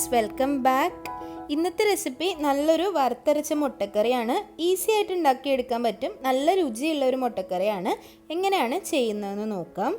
Friends, welcome back. ഇന്നത്തെ recipe നല്ലൊരു വറുത്തരച്ച മുട്ടക്കറിയാണ്. ഈസി ആയിട്ട് ഉണ്ടാക്കിയെടുക്കാൻ പറ്റും. നല്ല രുചിയുള്ള ഒരു മുട്ടക്കറിയാണ്. എങ്ങനെയാണ് ചെയ്യുന്നതെന്ന് നോക്കാം.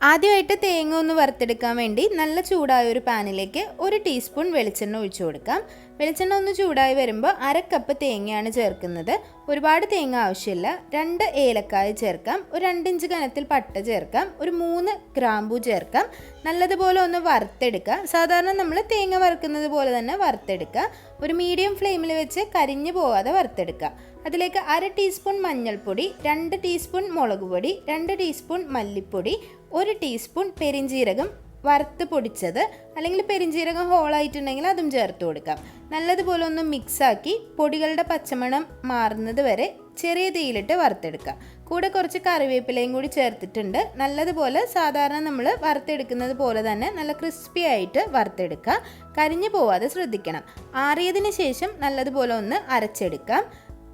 ആദ്യമായിട്ട് തേങ്ങ ഒന്ന് വറുത്തെടുക്കാൻ വേണ്ടി നല്ല ചൂടായ ഒരു പാനിലേക്ക് 1 ടീസ്പൂൺ വെളിച്ചെണ്ണ ഒഴിച്ചു കൊടുക്കാം. വെളിച്ചെണ്ണ ഒന്ന് ചൂടായി വരുമ്പോൾ 1/2 കപ്പ് തേങ്ങയാണ് ചേർക്കുന്നത്. ഒരുപാട് തേങ്ങ ആവശ്യമില്ല. 2 ഏലക്കായ ചേർക്കാം, ഒരു 2 ഇഞ്ച് കനത്തിൽ പട്ട ചേർക്കാം, ഒരു 3 ഗ്രാമ്പൂ ചേർക്കാം. നല്ലതുപോലെ ഒന്ന് വറുത്തെടുക്കുക. സാധാരണ നമ്മൾ തേങ്ങ വറുക്കുന്നത് പോലെ തന്നെ വറുത്തെടുക്കുക. ഒരു മീഡിയം ഫ്ലെയിമിൽ വെച്ച് കരിഞ്ഞു പോവാതെ വറുത്തെടുക്കുക. അതിലേക്ക് 1/2 ടീസ്പൂൺ മഞ്ഞൾപ്പൊടി, 2 ടീസ്പൂൺ മുളക് പൊടി, 2 ടീസ്പൂൺ മല്ലിപ്പൊടി, 1 ടീസ്പൂൺ പെരിഞ്ജീരകം വറുത്ത് പൊടിച്ചത്, അല്ലെങ്കിൽ പെരിഞ്ജീരകം ഹോളായിട്ടുണ്ടെങ്കിൽ അതും ചേർത്ത് കൊടുക്കാം. നല്ലതുപോലെ ഒന്ന് മിക്സാക്കി പൊടികളുടെ പച്ചമണം മാറുന്നത് വരെ ചെറിയ തീയിലിട്ട് വറുത്തെടുക്കുക. കൂടെ കുറച്ച് കറിവേപ്പിലയും കൂടി ചേർത്തിട്ടുണ്ട്. നല്ലതുപോലെ സാധാരണ നമ്മൾ വറുത്തെടുക്കുന്നത് പോലെ തന്നെ നല്ല ക്രിസ്പി ആയിട്ട് വറുത്തെടുക്കുക. കരിഞ്ഞു പോവാതെ ശ്രദ്ധിക്കണം. ആറിയതിന് ശേഷം നല്ലതുപോലെ ഒന്ന് അരച്ചെടുക്കാം.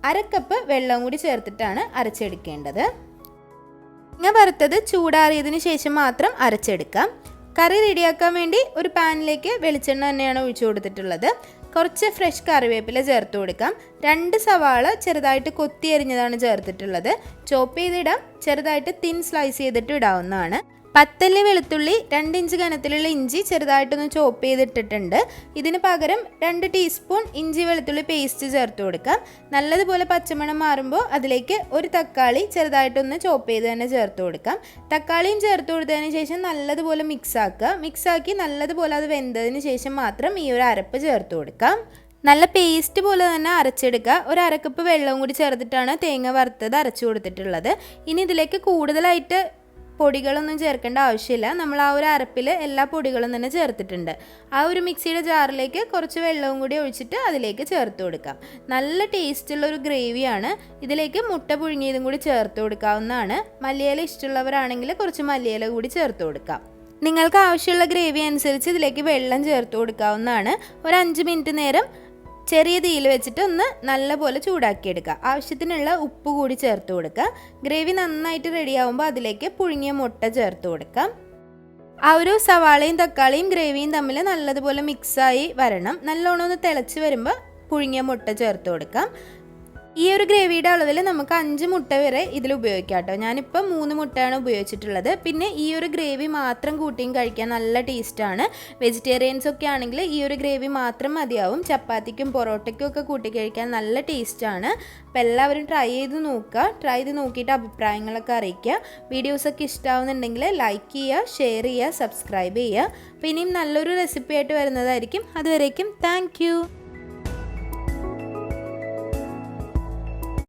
1/2 കപ്പ് വെള്ളം കൂടി ചേർത്തിട്ടാണ് അരച്ചെടുക്കേണ്ടത്. തേങ്ങ വറുത്തത് ചൂടാറിയതിന് ശേഷം മാത്രം അരച്ചെടുക്കാം. കറി റെഡിയാക്കാൻ വേണ്ടി ഒരു പാനിലേക്ക് വെളിച്ചെണ്ണ തന്നെയാണ് ഒഴിച്ചു കൊടുത്തിട്ടുള്ളത്. കുറച്ച് ഫ്രഷ് കറിവേപ്പില ചേർത്ത് കൊടുക്കാം. 2 സവാള ചെറുതായിട്ട് കൊത്തി അരിഞ്ഞതാണ് ചേർത്തിട്ടുള്ളത്. ചോപ്പ് ചെയ്തിടാം. ചെറുതായിട്ട് തിൻ സ്ലൈസ് ചെയ്തിട്ട് ഇടാവുന്നതാണ്. 10 വെളുത്തുള്ളി, 2 ഇഞ്ച് കനത്തിലുള്ള ഇഞ്ചി ചെറുതായിട്ടൊന്ന് ചോപ്പ് ചെയ്തിട്ടിട്ടുണ്ട്. ഇതിന് പകരം 2 ടീസ്പൂൺ ഇഞ്ചി വെളുത്തുള്ളി പേസ്റ്റ് ചേർത്ത് കൊടുക്കാം. നല്ലതുപോലെ പച്ചമണം മാറുമ്പോൾ അതിലേക്ക് ഒരു തക്കാളി ചെറുതായിട്ടൊന്ന് ചോപ്പ് ചെയ്ത് തന്നെ ചേർത്ത് കൊടുക്കാം. തക്കാളിയും ചേർത്ത് കൊടുത്തതിന് ശേഷം നല്ലതുപോലെ മിക്സാക്കി നല്ലതുപോലെ അത് വെന്തതിന് ശേഷം മാത്രം ഈ ഒരു അരപ്പ് ചേർത്ത് കൊടുക്കാം. നല്ല പേസ്റ്റ് പോലെ തന്നെ അരച്ചെടുക്കുക. ഒരു 1/2 കപ്പ് വെള്ളവും കൂടി ചേർത്തിട്ടാണ് തേങ്ങ വറുത്തത് അരച്ചു കൊടുത്തിട്ടുള്ളത്. ഇനി ഇതിലേക്ക് കൂടുതലായിട്ട് പൊടികളൊന്നും ചേർക്കേണ്ട ആവശ്യമില്ല. നമ്മൾ ആ ഒരു അരപ്പിൽ എല്ലാ പൊടികളും തന്നെ ചേർത്തിട്ടുണ്ട്. ആ ഒരു മിക്സിയുടെ ജാറിലേക്ക് കുറച്ച് വെള്ളവും കൂടി ഒഴിച്ചിട്ട് അതിലേക്ക് ചേർത്ത് കൊടുക്കാം. നല്ല ടേസ്റ്റുള്ള ഒരു ഗ്രേവിയാണ്. ഇതിലേക്ക് മുട്ട പുഴുങ്ങിയതും കൂടി ചേർത്ത് കൊടുക്കാവുന്നതാണ്. മല്ലിയില ഇഷ്ടമുള്ളവരാണെങ്കിൽ കുറച്ച് മല്ലിയില കൂടി ചേർത്ത് കൊടുക്കാം. നിങ്ങൾക്ക് ആവശ്യമുള്ള ഗ്രേവി അനുസരിച്ച് ഇതിലേക്ക് വെള്ളം ചേർത്ത് കൊടുക്കാവുന്നതാണ്. ഒരു 5 മിനിറ്റ് നേരം ചെറിയ തീയിൽ വെച്ചിട്ട് ഒന്ന് നല്ലപോലെ ചൂടാക്കിയെടുക്കുക. ആവശ്യത്തിനുള്ള ഉപ്പ് കൂടി ചേർത്ത് കൊടുക്കുക. ഗ്രേവി നന്നായിട്ട് റെഡിയാവുമ്പോൾ അതിലേക്ക് പുഴുങ്ങിയ മുട്ട ചേർത്ത് കൊടുക്കാം. ആ ഒരു സവാളയും തക്കാളിയും ഗ്രേവിയും തമ്മിൽ നല്ലതുപോലെ മിക്സായി വരണം. നല്ലോണം ഒന്ന് തിളച്ച് വരുമ്പോൾ പുഴുങ്ങിയ മുട്ട ചേർത്ത് കൊടുക്കാം. ഈ ഒരു ഗ്രേവിയുടെ അളവിൽ നമുക്ക് 5 മുട്ട വരെ ഇതിൽ ഉപയോഗിക്കാം കേട്ടോ. ഞാനിപ്പോൾ 3 മുട്ടയാണ് ഉപയോഗിച്ചിട്ടുള്ളത്. പിന്നെ ഈ ഒരു ഗ്രേവി മാത്രം കൂട്ടിയും കഴിക്കാൻ നല്ല ടേസ്റ്റാണ്. വെജിറ്റേറിയൻസ് ഒക്കെ ആണെങ്കിൽ ഈ ഒരു ഗ്രേവി മാത്രം മതിയാവും. ചപ്പാത്തിക്കും പൊറോട്ടയ്ക്കും ഒക്കെ കൂട്ടി കഴിക്കാൻ നല്ല ടേസ്റ്റാണ്. അപ്പോൾ എല്ലാവരും ട്രൈ ചെയ്ത് നോക്കിയിട്ട് അഭിപ്രായങ്ങളൊക്കെ അറിയിക്കുക. വീഡിയോസൊക്കെ ഇഷ്ടമാവുന്നുണ്ടെങ്കിൽ ലൈക്ക് ചെയ്യുക, ഷെയർ ചെയ്യുക, സബ്സ്ക്രൈബ് ചെയ്യുക. അപ്പോൾ ഇനിയും നല്ലൊരു റെസിപ്പി ആയിട്ട് വരുന്നതായിരിക്കും. അതുവരേക്കും താങ്ക് യു.